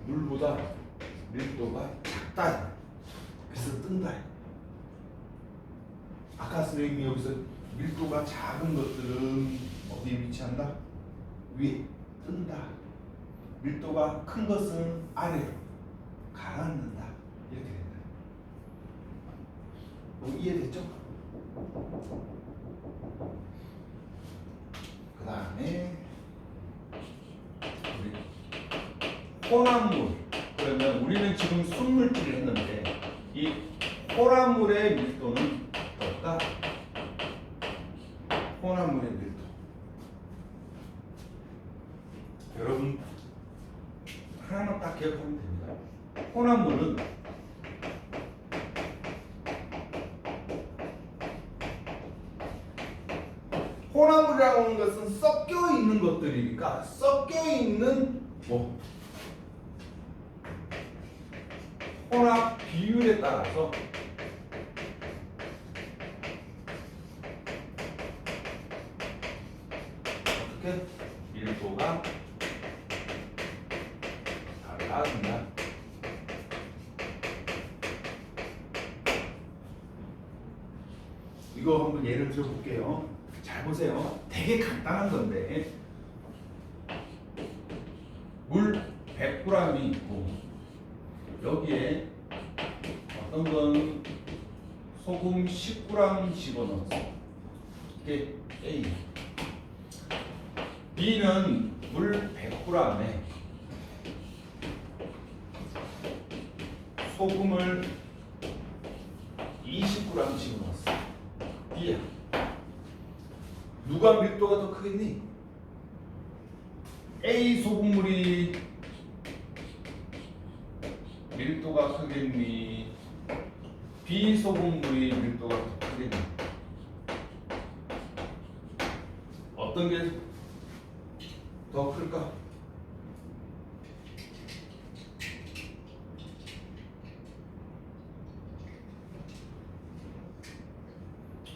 물보다 밀도가 작다. 그래서 뜬다. 아까 선생님이 여기서 밀도가 작은 것들은 어디에 위치한다? 위에 뜬다. 밀도가 큰 것은 아래로 가라앉는다. 이렇게 된다. 이해됐죠? 그 다음에 혼합물. 그러면 우리는 지금 순물질을 했는데 이 혼합물의 밀도는 어떨까? 혼합물의 밀도. 여러분 하나만 딱 기억하면 됩니다. 혼합물은 혼합물이라고 하는 것은 섞여 있는 것들이니까 섞여 있는 뭐 혼합 비율에 따라서 어떻게 밀도가 달라진다. 이거 한번 예를 들어 볼게요. 잘 보세요. 되게 간단한 건데 물 100g이 있고 여기에 어떤 건 소금 10g 집어넣었어. 이게 A. B는 물 100g에 소금을 20g 집어넣었어. B야. 누가 밀도가 더 크겠니? A 소금물이 밀도가 크겠니? B 소금물이 밀도가 더 크겠니? 어떤 게 더 클까?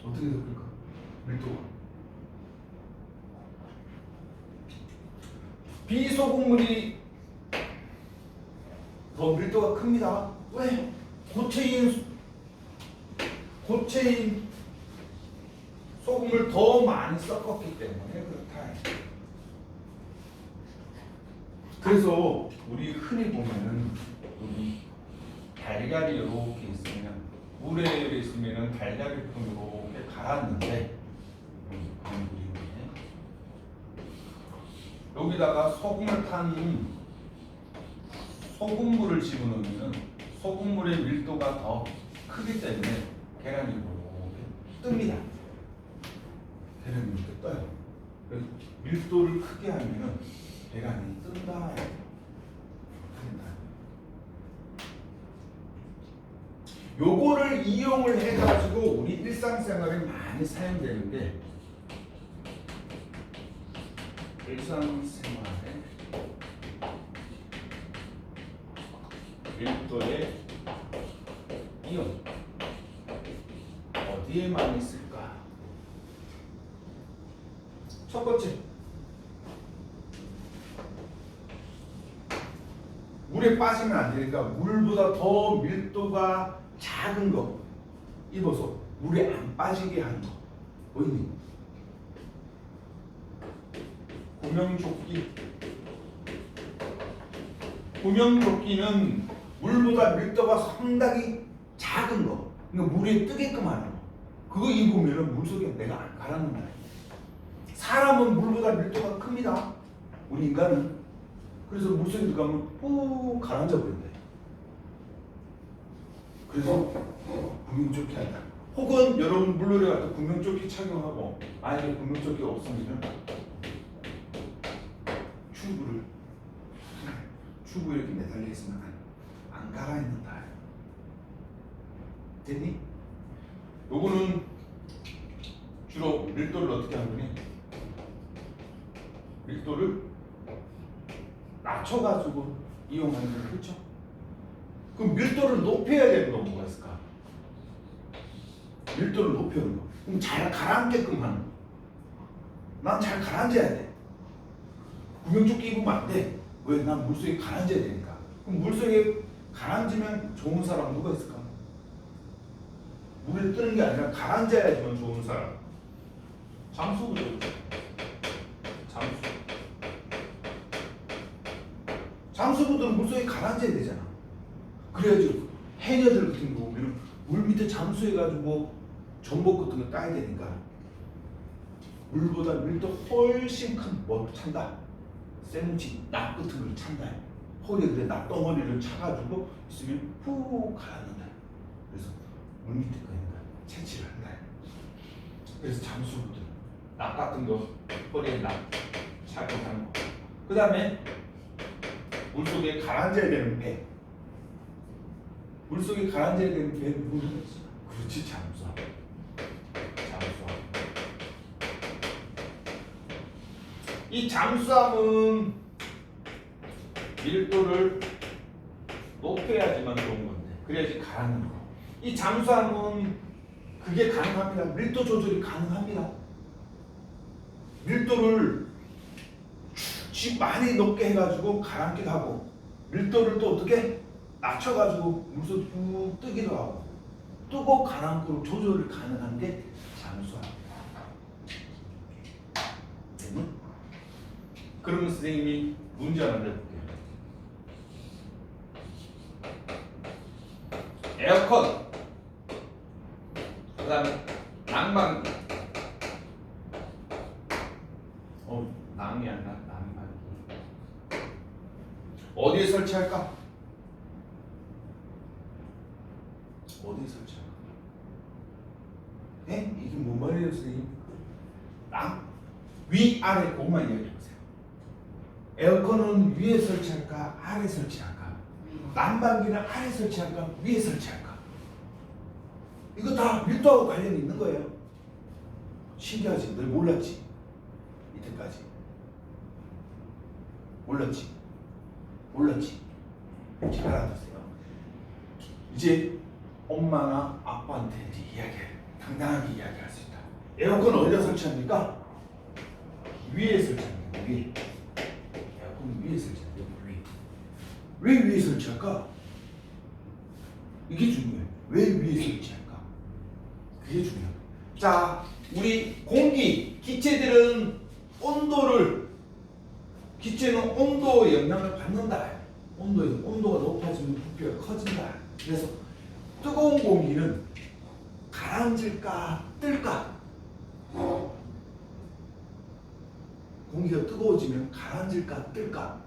어떻게 더 클까? 밀도가. 비소금물이 더 밀도가 큽니다. 왜? 고체인 소금을 더 많이 섞었기 때문에 그렇다. 그래서 우리 흔히 보면은 여기 달걀이 이렇게 있으면 물에 있으면은 달걀을 이렇게 갈았는데 여기다가 소금을 탄 소금물을 집어넣으면 소금물의 밀도가 더 크기 때문에 계란이 이렇게 뜹니다. 계란이 이렇게 떠요. 밀도를 크게 하면 계란이 뜬다. 요거를 이용을 해가지고 우리 일상생활에 많이 사용되는 게 일상생활에 밀도의 이용 어디에 많이 쓸까? 첫 번째, 물에 빠지면 안 되니까 물보다 더 밀도가 작은 거 입어서 물에 안 빠지게 하는 거. 뭐 있니? 구명조끼. 구명조끼는 물보다 밀도가 상당히 작은 거. 그러니까 물에 뜨게끔 하는 거. 그거 입으면 물속에 내가 안 가라앉는다. 사람은 물보다 밀도가 큽니다. 우리 인간은. 그래서 물속에 들어가면 푹 가라앉아 버린다. 그래서 구명조끼 한다. 혹은 여러분 물놀이 갈 때 구명조끼 착용하고 만약에 구명조끼가 없으면 튜브에 이렇게 매달려 있으면 안 가라앉는다. 됐니? 요거는 주로 밀도를 어떻게 하느니 밀도를 낮춰가지고 이용하는 거 그렇죠? 그럼 밀도를 높여야 되는 건 뭐가 있을까? 밀도를 높여는 거. 그럼 잘 가라앉게끔 하는 거. 난 잘 가라앉아야 돼. 구명조끼 입으면 안 돼. 왜? 난 물속에 가라앉아야 되니까. 그럼 물속에 가라앉으면 좋은 사람 누가 있을까? 물에 뜨는 게 아니라 가라앉아야지만 좋은 사람. 잠수부죠. 잠수부들은 물속에 가라앉아야 되잖아. 그래야지 해녀들 같은 거 보면 물 밑에 잠수해가지고 전복 같은 거 따야 되니까 물보다 밀도 훨씬 큰 뭐 찬다. 쇠뭉치, 납 같은 걸 찬다. 폴리에థ일렌 납덩어리를 차가지고 있으면 푹 가라앉는다. 그래서 물 밑에 거니까 채취를 한다. 그래서 잠수부들 납 같은 거 폴리에థ일렌 납 착용하는 거. 그 다음에 물속에 가라앉아야 되는 배. 물속에 가라앉아야 되는 배는 뭐는 그렇지, 잠수함. 잠수함. 이 잠수함은 밀도를 높여야지만 좋은 건데, 그래야지 가라앉는 거. 이 잠수함은 그게 가능합니다. 밀도 조절이 가능합니다. 밀도를 많이 높게 해가지고 가라앉기도 하고, 밀도를 또 어떻게 낮춰가지고 물속 쭉 뜨기도 하고, 뜨고 가라앉고 조절이 가능한 게 잠수함. 그러면 선생님이 문제 하나 내볼게요. 에어컨, 그 다음에 난방기. 낭이 아니라 난방기. 어디에 설치할까? 어디에 설치할까? 예? 이게 뭔 말이에요, 선생님? 위, 아래, 그것만 이야기해 보세요. 에어컨은 위에 설치할까? 아래 설치할까? 난방기는 아래 설치할까? 위에 설치할까? 이거 다 밀도하고 관련이 있는 거예요. 신기하지? 늘 몰랐지? 이때까지. 몰랐지? 잘 알아두세요. 이제 엄마나 아빠한테 이제 당당하게 이야기할 수 있다. 에어컨 어디다 설치합니까? 위에 설치합니다. 위에. 에어컨 위에 설치합니다. 위에. 왜 위에 설치할까? 이게 중요해. 왜 위에 설치할까? 그게 중요해. 자, 우리 공기, 기체들은 기체는 온도 영향을 받는다. 온도가 높아지면 부피가 커진다. 그래서 뜨거운 공기는 가라앉을까 뜰까? 공기가 뜨거워지면 가라앉을까 뜰까?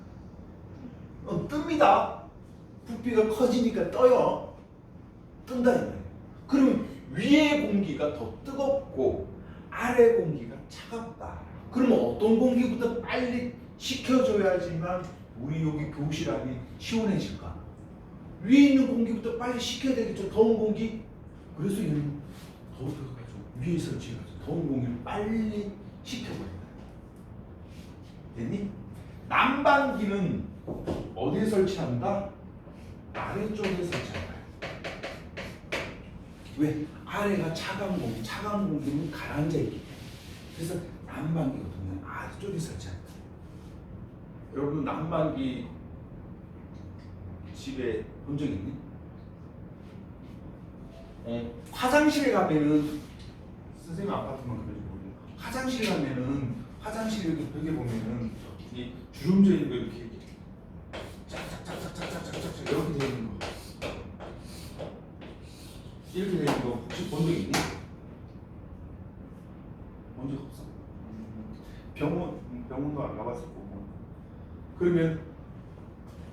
뜹니다. 부피가 커지니까 떠요. 뜬다 이 말이에요. 그러면 위에 공기가 더 뜨겁고 아래 공기가 차갑다. 그러면 어떤 공기부터 빨리 식혀줘야지만 우리 여기 교실 안이 시원해질까? 위에 있는 공기부터 빨리 식혀야 되겠죠. 더운 공기. 그래서 얘는 더워가지고 위에 설치해가지고 더운 공기를 빨리 식혀버린다. 됐니? 난방기는 어디에 설치한다? 아래쪽에 설치한다. 왜? 아래가 차가운 공기는 가라앉아 있기 때문에. 그래서 난방기거든요. 아래쪽에 설치한다. 여러분 난방기 집에 본 적 있니? 화장실에 가면은 선생님 아파트만 그런지 모르겠어요. 화장실 가면은 화장실 여기 벽에 보면은 이 주름져 있는 거 이렇게 짝짝짝짝짝짝짝짝 이렇게 되어 있는 거. 이렇게 되어 있는 거 혹시 본 적 있니? 본 적 없어? 병원도 안 가봤을 거고. 그러면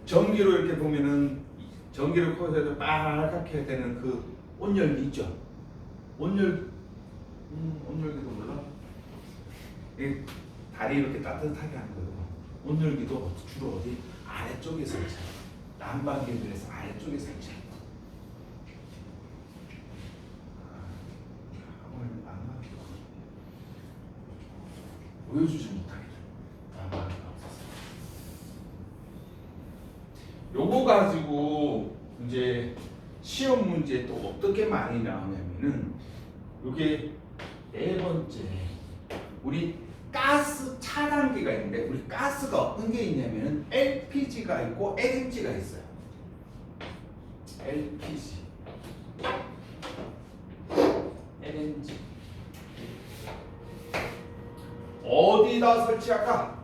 전기로 이렇게 보면은 전기를 코에서 빨갛게 되는 그 온열기 있죠? 온열기도 몰라? 다리 이렇게 따뜻하게 하는 거예요. 온열기도 주로 어디? 아래쪽에 설치해요. 난방기에 비해서 아래쪽에 설치해요. 보여주지 못하게 요거 가지고 이제 시험 문제 또 어떻게 많이 나오냐면은 요게 네 번째 우리 가스 차단기가 있는데 우리 가스가 어떤 게 있냐면은 LPG가 있고 LNG가 있어요. LPG, LNG 어디다 설치할까?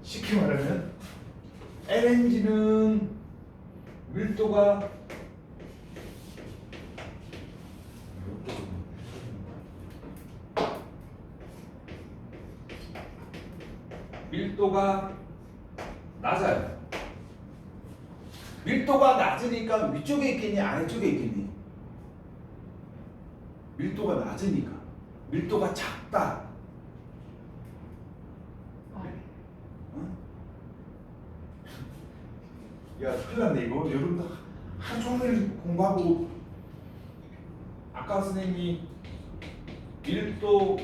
쉽게 말하면 LNG는 밀도가 밀도가 낮아요. 밀도가 낮으니까 위쪽에 있겠니 아래쪽에 있겠니? 밀도가 낮으니까. 밀도가 작다. 어? 야 큰일 났네 이거. 여러분들 하루 종일 공부하고 아까 선생님이 밀도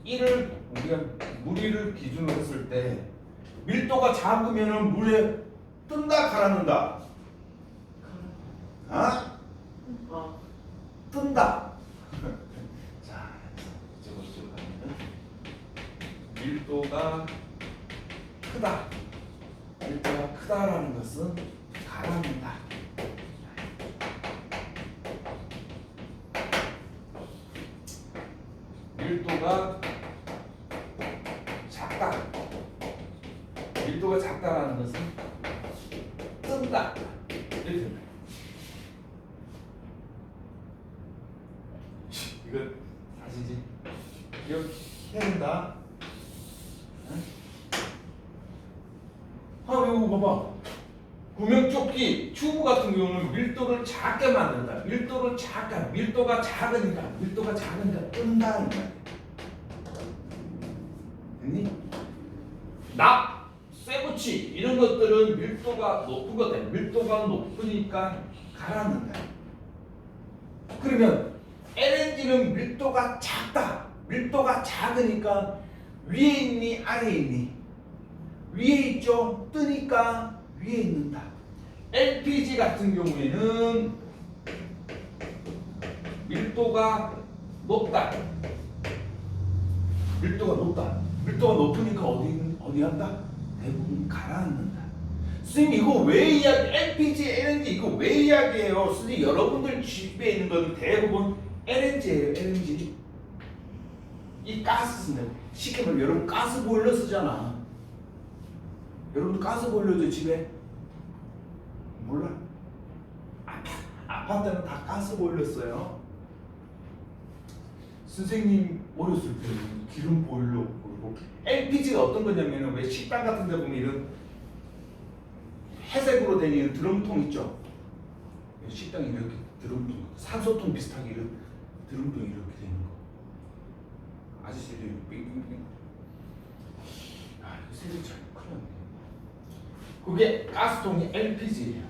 1을 우리가 무리를 기준으로 했을 때 밀도가 작으면은 물에 뜬다 가라앉는다. 아? 뜬다. 자, 이쪽으로 가면 밀도가 크다. 밀도가 크다라는 것은 가라앉는다. 밀도가 작다. 밀도가 작다라는 것은 뜬다. 이렇게 됩니다. 이거 다시 이제 기억해야 된다. 이거 봐봐. 구명조끼 튜브 같은 경우는 밀도를 작게 만든다. 밀도가 작으니까 뜬다 이 말이야. 됐니? 납, 쇠붙이 이런 것들은 밀도가 높거든. 밀도가 높으니까 가라앉는다. 그러면 LNG는 밀도가 작다. 밀도가 작으니까 위에 있니 아래에 있니? 위에 있죠. 뜨니까 위에 있는다. LPG 같은 경우에는 밀도가 높다. 밀도가 높으니까 어디 한다? 대부분 가라앉는다. 선생님 이거 왜 이야기? LPG, LNG 이거 왜 이야기해요? 선생님 여러분들 집에 있는 건 대부분 LNG예요. LNG. 이 가스는 쉽게 말하면 여러분 가스 보일러 쓰잖아. 여러분들 가스 보일러죠 집에? 몰라? 아파트는 다 가스 보일러 써요. 선생님 어렸을 때 기름 보일러 보이고 LPG가 어떤 거냐면은 왜 식당 같은 데 보면 이런 회색으로 된 이런 드럼통 있죠? 식당에 이렇게 드럼통, 산소통 비슷하게 이런 드럼통이 이렇게 되는 거. 아저씨들이 빙빙빙. 이거 색이 잘 큰일 났네. 그게 가스통이 LPG예요.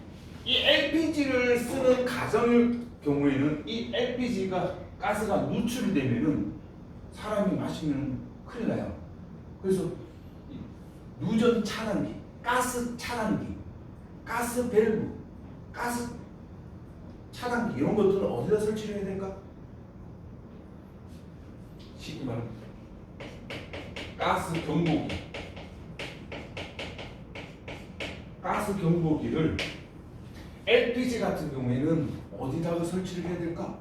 이 LPG를 쓰는 가정의 경우에는 이 LPG가 가스가 누출이 되면은 사람이 마시면 큰일 나요. 그래서 누전 차단기, 가스 차단기, 가스 밸브, 가스 차단기 이런 것들은 어디다 설치를 해야 될까? 쉽게 말하면 가스 경보기. 가스 경보기를 LPG 같은 경우에는 어디다가 설치를 해야 될까?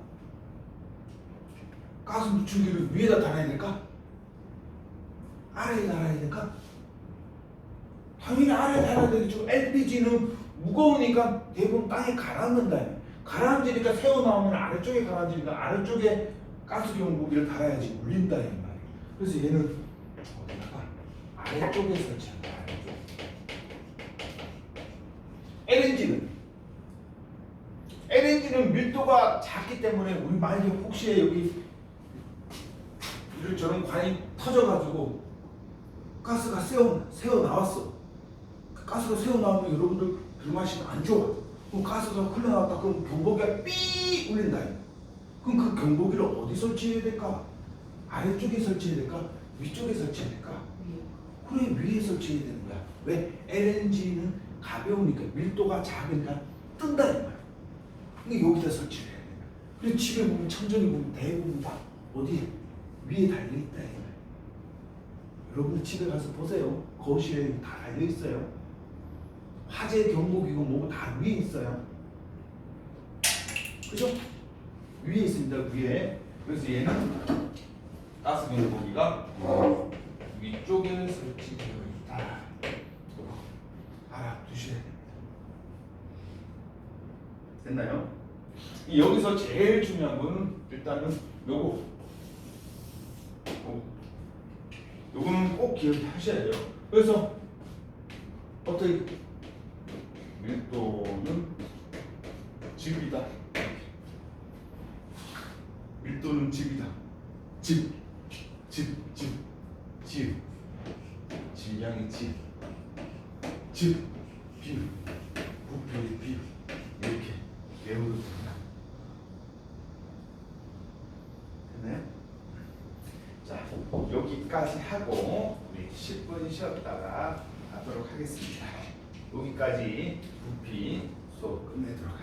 가스 누출기를 위에다 달아야 될까? 아래에 달아야 될까? 당연히 아래에 달아야 되겠죠. LPG는 무거우니까 대부분 땅에 가라앉는다. 가라앉으니까 새어나오면 아래쪽에 가라앉으니까 아래쪽에 가스 경보기를 달아야지 물린다 이 말이에요. 그래서 얘는 어디다가 아래쪽에 설치한다. 아래쪽. LNG는 밀도가 작기 때문에 우리 만약에 혹시 여기 저런 관이 터져가지고 가스가 새어 나왔어. 가스가 새어 나오면 여러분들 그 맛이 안 좋아. 그럼 가스가 흘러나왔다. 그럼 경보기가 삐 울린다. 그럼 그 경보기를 어디 설치해야 될까? 아래쪽에 설치해야 될까? 위쪽에 설치해야 될까? 그래 위에 설치해야 되는 거야. 왜? LNG는 가벼우니까 밀도가 작으니까 뜬다 이 말이야. 근데 여기다 설치를 해야 돼. 그리고 집에 보면 천정에 보면 대부분 다 어디 위에 달려 있다 이 말이야. 여러분 집에 가서 보세요. 거실에 다 달려 있어요. 화재 경보기고 뭐고 다 위에 있어요. 그죠? 위에 있습니다. 위에. 그래서 얘는 가스 경보기가 위쪽에 설치되어 있다. 알아두셔야 됩니다. 됐나요? 여기서 제일 중요한 거는 일단은 요거는 꼭 기억하셔야 돼요. 그래서 어떻게 밀도는 집이다. 밀도는 집이다. 집, 질량의 집, 비율, 부피의 비율 이렇게 외우면 됩니다. 됐나요? 자, 여기까지 하고 우리 10분 쉬었다가 하도록 하겠습니다. 여기까지 부피 수업 끝내도록